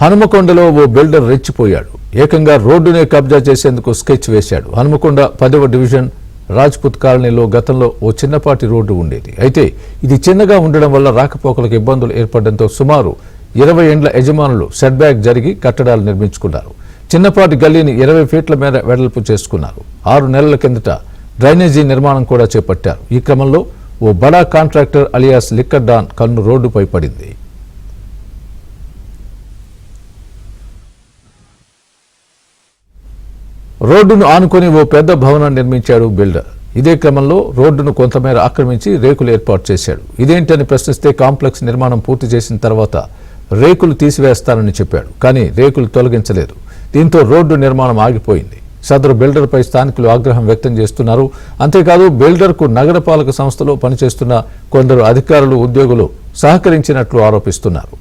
హనుమకొండలో ఓ builder రెచ్చిపోయాడు. ఏకంగా రోడ్డునే కబ్జా చేసేందుకు స్కెచ్ వేశాడు. హనుమకొండ 10వ డివిజన్ రాజ్పుత్ కాలనీలో గతంలో ఓ చిన్నపాటి రోడ్డు ఉండేది. అయితే ఇది చిన్నగా ఉండడం వల్ల రాకపోకలకు ఇబ్బందులు ఏర్పడడంతో సుమారు 20 ఏండ్ల యజమానులు సెట్ బ్యాక్ జరిగి కట్టడాలు నిర్మించుకున్నారు. చిన్నపాటి గల్లీని 20 ఫీట్ల మేర వెడల్పు చేసుకున్నారు. 6 నెలల కిందట డ్రైనేజీ నిర్మాణం కూడా చేపట్టారు. ఈ క్రమంలో ఓ బడా కాంట్రాక్టర్ అలియాస్ లిక్కర్ డాన్ కన్ను రోడ్డుపై పడింది. రోడ్డును ఆనుకొని ఓ పెద్ద భవనాన్ని నిర్మించాడు బిల్డర్. ఇదే క్రమంలో రోడ్డును కొంతమేర ఆక్రమించి రేకులు ఏర్పాటు చేశాడు. ఇదేంటని ప్రశ్నిస్తే కాంప్లెక్స్ నిర్మాణం పూర్తి చేసిన తర్వాత రేకులు తీసివేస్తానని చెప్పాడు. కానీ రేకులు తొలగించలేదు. దీంతో రోడ్డు నిర్మాణం ఆగిపోయింది. సదరు బిల్డర్పై స్థానికులు ఆగ్రహం వ్యక్తం చేస్తున్నారు. అంతేకాదు బిల్డర్కు నగరపాలక సంస్థలో పనిచేస్తున్న కొందరు అధికారులు, ఉద్యోగులు సహకరించినట్లు ఆరోపిస్తున్నారు.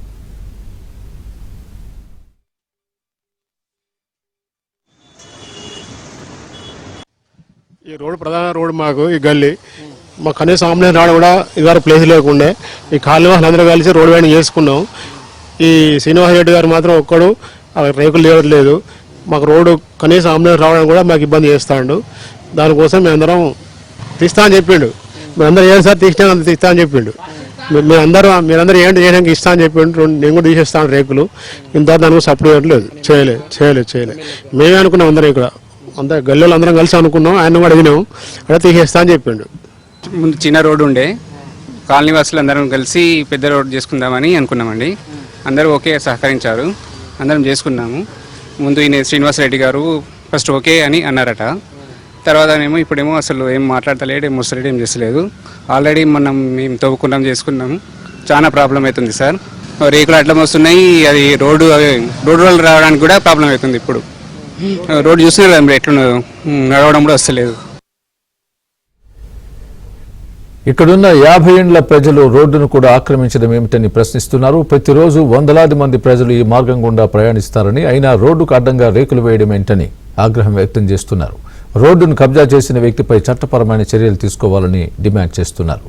ఈ రోడ్డు ప్రధాన రోడ్డు మాకు ఈ గల్లీ మాకు కనీసం ఆంబులెన్స్ రావడం కూడా ఇదివరకు ప్లేస్ లేకుండే ఈ కాలనీ వాళ్ళందరూ కలిసి రోడ్డు వైండింగ్ చేసుకున్నాం. ఈ శ్రీనివాస రెడ్డి గారు మాత్రం ఒక్కడు రేకులు లేదు. మాకు రోడ్డు కనీసం ఆంబులెన్స్ రావడం కూడా మాకు ఇబ్బంది చేస్తాడు. దానికోసం మేమందరం తీస్తా అని చెప్పిండు. మేమందరం ఏం సార్ తీసినా అంత తీస్తా అని చెప్పిండు. మీరందరూ ఏంటి చేయడానికి ఇస్తా అని చెప్పిండు. నేను కూడా తీసేస్తాను రేకులు. ఇంత దానికి సపోర్ట్ లేదు. చేయలేదు. మేమే అనుకున్నాం అందరం ఇక్కడ అంతా గల్లీలో అందరం కలిసి అనుకున్నాం. ఆయన కూడా అడిగినాం. అక్కడ తీసేస్తా అని చెప్పిండు. ముందు చిన్న రోడ్డు ఉండే కాలనీ వాసులు అందరం కలిసి పెద్ద రోడ్డు చేసుకుందామని అనుకున్నామండి. అందరూ ఓకే సహకరించారు. అందరం చేసుకున్నాము. ముందు ఈయన శ్రీనివాసరెడ్డి గారు ఫస్ట్ ఓకే అని అన్నారట. తర్వాత ఇప్పుడేమో అసలు ఏం మాట్లాడతలేడు, ఏం ముసలేడు, ఏం చేస్తలేదు. ఆల్రెడీ మేము తవ్వుకున్నాం, చేసుకున్నాము. చాలా ప్రాబ్లం అవుతుంది సార్. రేకులు అడ్డం వస్తున్నాయి. అది రోడ్డు రావడానికి కూడా ప్రాబ్లం అవుతుంది. ఇప్పుడు రోడ్డు చూస్తున్నారు కదా ఎట్లా నడవడం కూడా వస్తలేదు. ఇక్కడున్న 50 ఏండ్ల ప్రజలు రోడ్డును కూడా ఆక్రమించడం ఏమిటని ప్రశ్నిస్తున్నారు. ప్రతిరోజు వందలాది మంది ప్రజలు ఈ మార్గం గుండా ప్రయాణిస్తారని, అయినా రోడ్డుకు అడ్డంగా రేకులు వేయడం ఏంటని ఆగ్రహం వ్యక్తం చేస్తున్నారు. రోడ్డును కబ్జా చేసిన వ్యక్తిపై చట్టపరమైన చర్యలు తీసుకోవాలని డిమాండ్ చేస్తున్నారు.